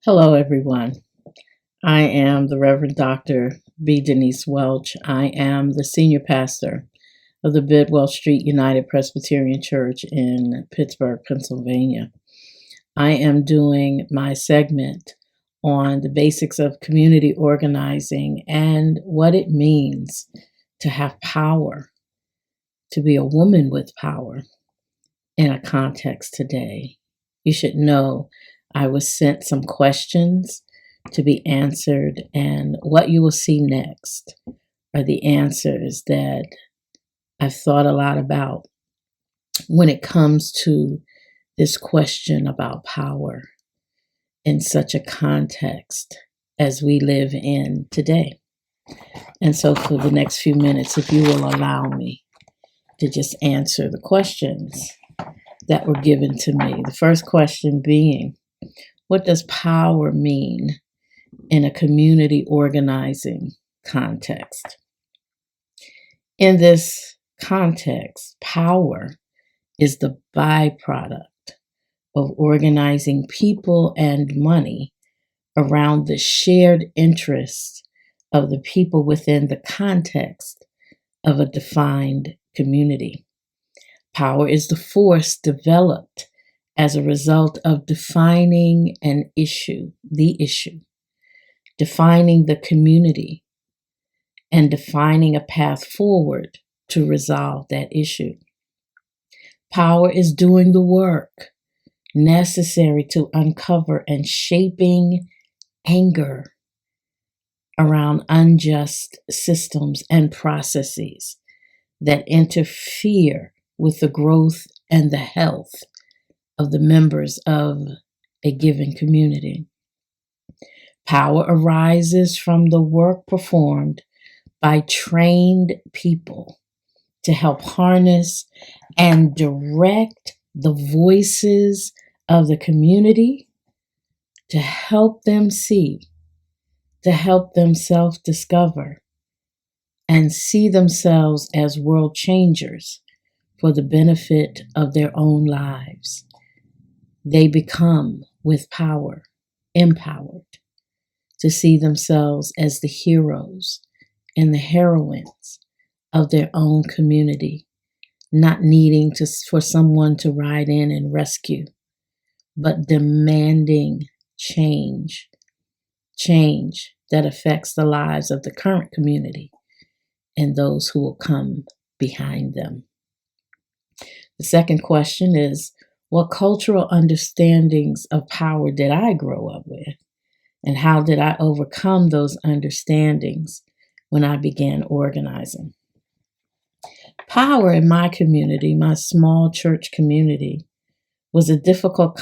Hello, everyone. I am the Reverend Dr. B. Neice Welch. I am the senior pastor of the Bidwell Street United Presbyterian Church in Pittsburgh, Pennsylvania. I am doing my segment on the basics of community organizing and what it means to have power, to be a woman with power in a context today. You should know I was sent some questions to be answered, and what you will see next are the answers that I've thought a lot about when it comes to this question about power in such a context as we live in today. And so for the next few minutes, if you will allow me to just answer the questions that were given to me. The first question being, what does power mean in a community organizing context? In this context, power is the byproduct of organizing people and money around the shared interests of the people within the context of a defined community. Power is the force developed as a result of defining an issue, defining the community, and defining a path forward to resolve that issue. Power is doing the work necessary to uncover and shaping anger around unjust systems and processes that interfere with the growth and the health of the members of a given community. Power arises from the work performed by trained people to help harness and direct the voices of the community, to help them see, to help them self-discover, and see themselves as world changers for the benefit of their own lives. They become, with power, empowered to see themselves as the heroes and the heroines of their own community, not needing for someone to ride in and rescue, but demanding change that affects the lives of the current community and those who will come behind them. The second question is, what cultural understandings of power did I grow up with? And how did I overcome those understandings when I began organizing? Power in my community, my small church community, was a difficult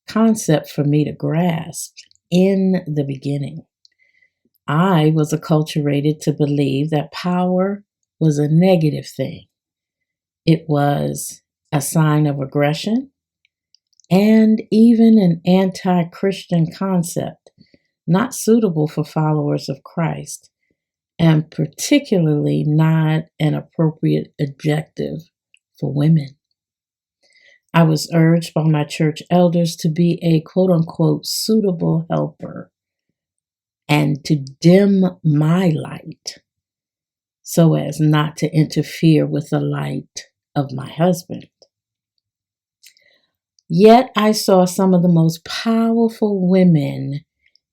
concept for me to grasp in the beginning. I was acculturated to believe that power was a negative thing. It was a sign of aggression and even an anti-Christian concept, not suitable for followers of Christ, and particularly not an appropriate objective for women. I was urged by my church elders to be a quote-unquote suitable helper and to dim my light so as not to interfere with the light of my husband. Yet I saw some of the most powerful women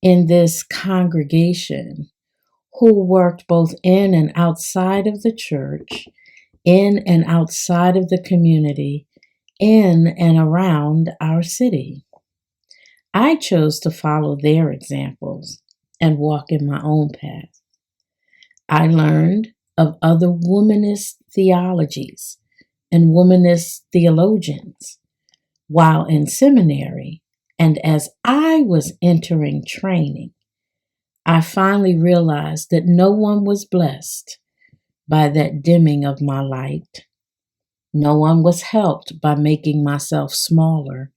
in this congregation who worked both in and outside of the church, in and outside of the community, in and around our city. I chose to follow their examples and walk in my own path. I learned of other womanist theologies and womanist theologians while in seminary, and as I was entering training, I finally realized that no one was blessed by that dimming of my light. No one was helped by making myself smaller.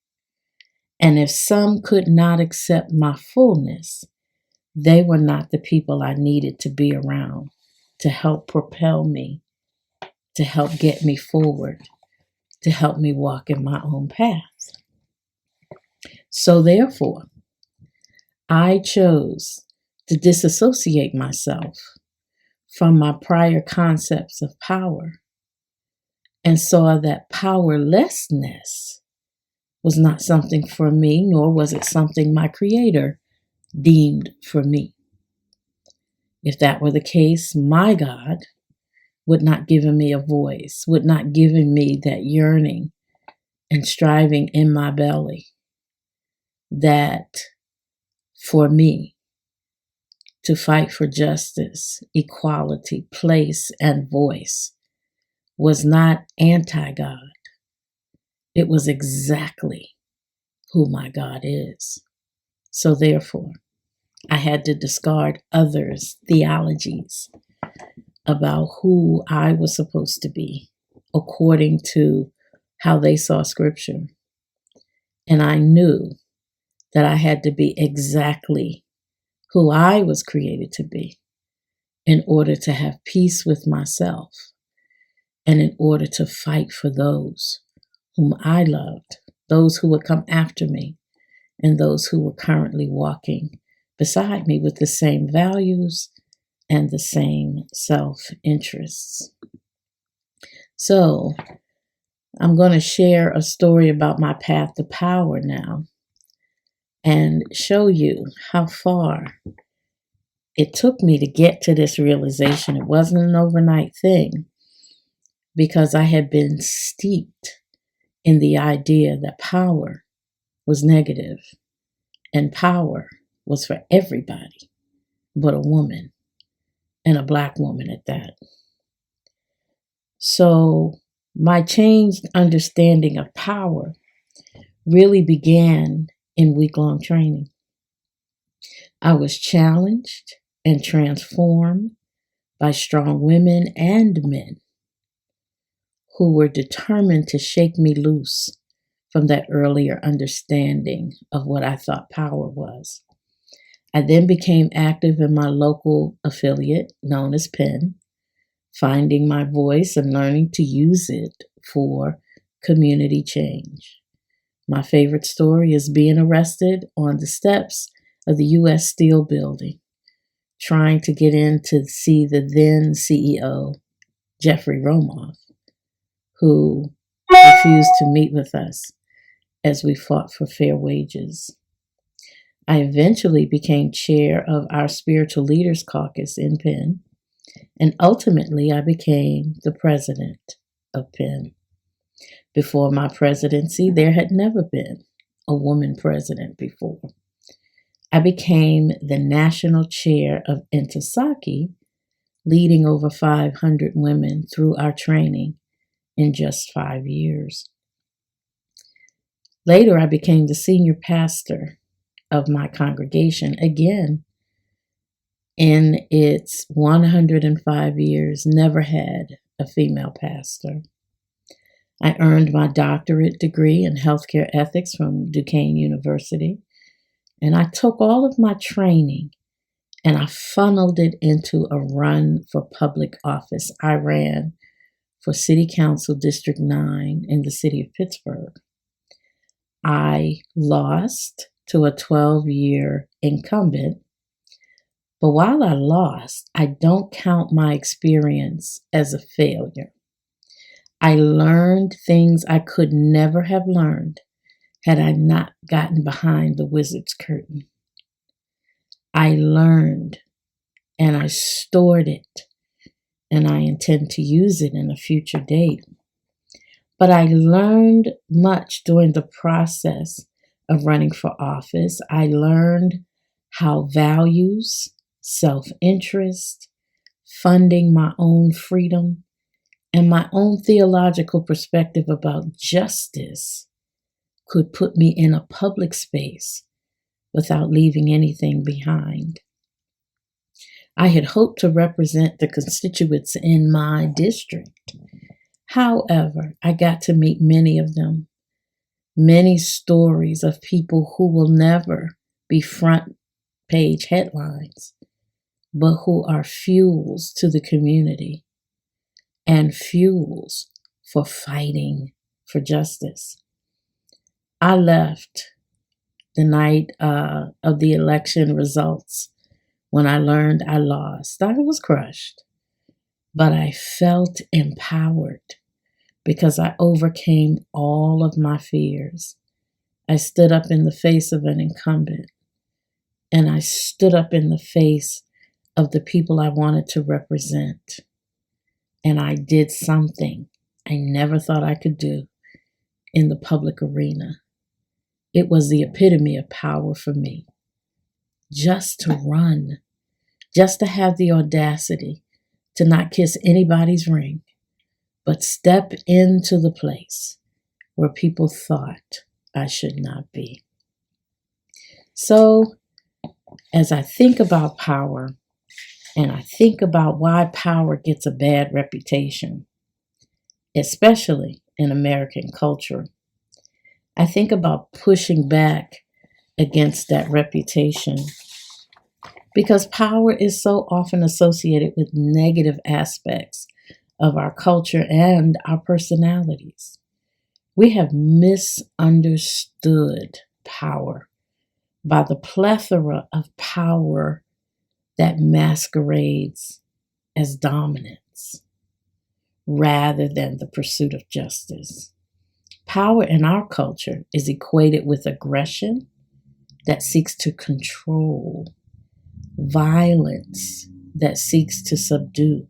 And if some could not accept my fullness, they were not the people I needed to be around to help propel me, to help get me forward, to help me walk in my own path. So therefore, I chose to disassociate myself from my prior concepts of power and saw that powerlessness was not something for me, nor was it something my Creator deemed for me. If that were the case, my God would not give me a voice, would not give me that yearning and striving in my belly that for me to fight for justice, equality, place, and voice was not anti-God. It was exactly who my God is. So therefore, I had to discard others' theologies about who I was supposed to be according to how they saw Scripture. And I knew that I had to be exactly who I was created to be in order to have peace with myself and in order to fight for those whom I loved, those who would come after me, and those who were currently walking beside me with the same values and the same self-interests. So I'm going to share a story about my path to power now and show you how far it took me to get to this realization. It wasn't an overnight thing because I had been steeped in the idea that power was negative and power was for everybody but a woman, and a Black woman at that. So my changed understanding of power really began in week-long training. I was challenged and transformed by strong women and men who were determined to shake me loose from that earlier understanding of what I thought power was. I then became active in my local affiliate known as Penn, finding my voice and learning to use it for community change. My favorite story is being arrested on the steps of the U.S. Steel Building, trying to get in to see the then CEO, Jeffrey Romoff, who refused to meet with us as we fought for fair wages. I eventually became chair of our Spiritual Leaders Caucus in Penn, and ultimately I became the president of Penn. Before my presidency, there had never been a woman president before. I became the national chair of Intisaki, leading over 500 women through our training in just 5 years. Later, I became the senior pastor of my congregation, again, in its 105 years, never had a female pastor. I earned my doctorate degree in healthcare ethics from Duquesne University, and I took all of my training and I funneled it into a run for public office. I ran for City Council District 9 in the city of Pittsburgh. I lost to a 12-year incumbent, but while I lost, I don't count my experience as a failure. I learned things I could never have learned had I not gotten behind the wizard's curtain. I learned and I stored it, and I intend to use it in a future date. But I learned much during the process of running for office. I learned how values, self-interest, funding my own freedom, and my own theological perspective about justice could put me in a public space without leaving anything behind. I had hoped to represent the constituents in my district. However, I got to meet many of them, many stories of people who will never be front page headlines, but who are fuels to the community and fuels for fighting for justice. I left the night of the election results, when I learned I lost, I was crushed, but I felt empowered because I overcame all of my fears. I stood up in the face of an incumbent, and I stood up in the face of the people I wanted to represent. And I did something I never thought I could do in the public arena. It was the epitome of power for me. Just to run, just to have the audacity to not kiss anybody's ring, but step into the place where people thought I should not be. So, as I think about power, and I think about why power gets a bad reputation, especially in American culture, I think about pushing back against that reputation because power is so often associated with negative aspects of our culture and our personalities. We have misunderstood power by the plethora of power that masquerades as dominance rather than the pursuit of justice. Power in our culture is equated with aggression that seeks to control, violence that seeks to subdue,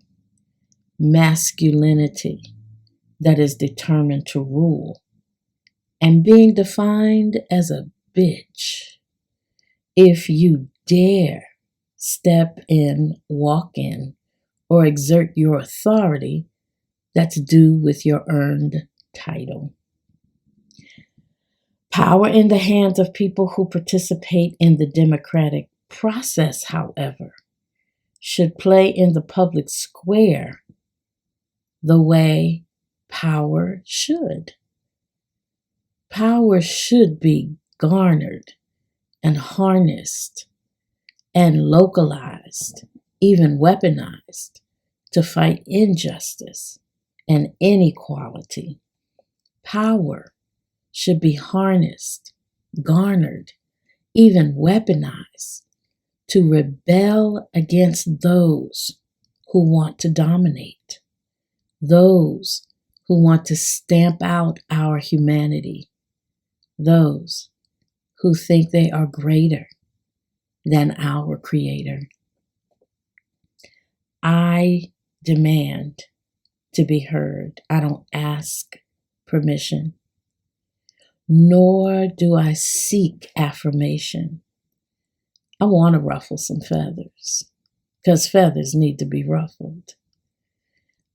masculinity that is determined to rule, and being defined as a bitch. If you dare step in, walk in, or exert your authority that's due with your earned title. Power in the hands of people who participate in the democratic process, however, should play in the public square the way power should. Power should be garnered and harnessed and localized, even weaponized, to fight injustice and inequality. Power should be harnessed, garnered, even weaponized to rebel against those who want to dominate, those who want to stamp out our humanity, those who think they are greater than our Creator. I demand to be heard. I don't ask permission, nor do I seek affirmation. I want to ruffle some feathers because feathers need to be ruffled.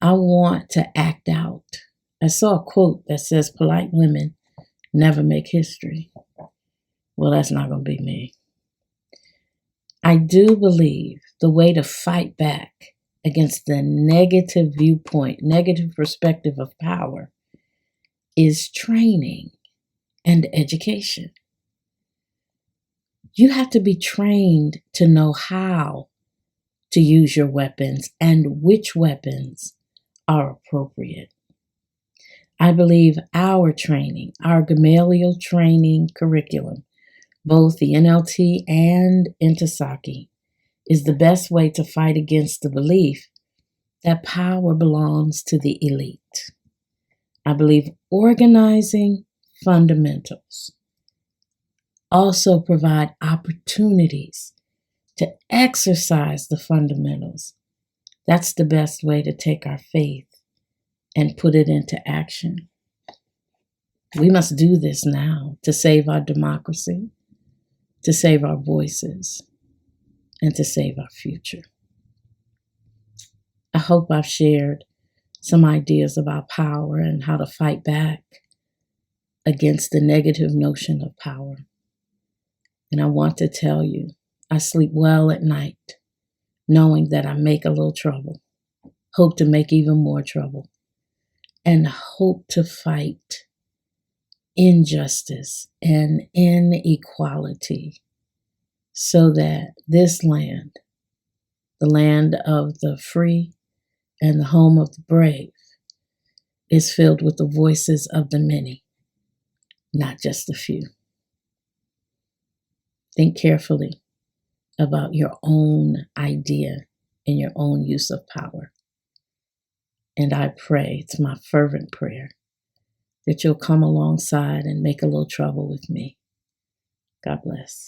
I want to act out. I saw a quote that says polite women never make history. Well, that's not going to be me. I do believe the way to fight back against the negative viewpoint, negative perspective of power is training and education. You have to be trained to know how to use your weapons and which weapons are appropriate. I believe our training, our Gamaliel training curriculum, both the NLT and Intisaki, is the best way to fight against the belief that power belongs to the elite. I believe organizing fundamentals also provide opportunities to exercise the fundamentals. That's the best way to take our faith and put it into action. We must do this now to save our democracy, to save our voices, and to save our future. I hope I've shared some ideas about power and how to fight back against the negative notion of power. And I want to tell you, I sleep well at night, knowing that I make a little trouble, hope to make even more trouble, and hope to fight injustice and inequality so that this land, the land of the free and the home of the brave, is filled with the voices of the many, not just the few. Think carefully about your own idea and your own use of power. And I pray, it's my fervent prayer, that you'll come alongside and make a little trouble with me. God bless.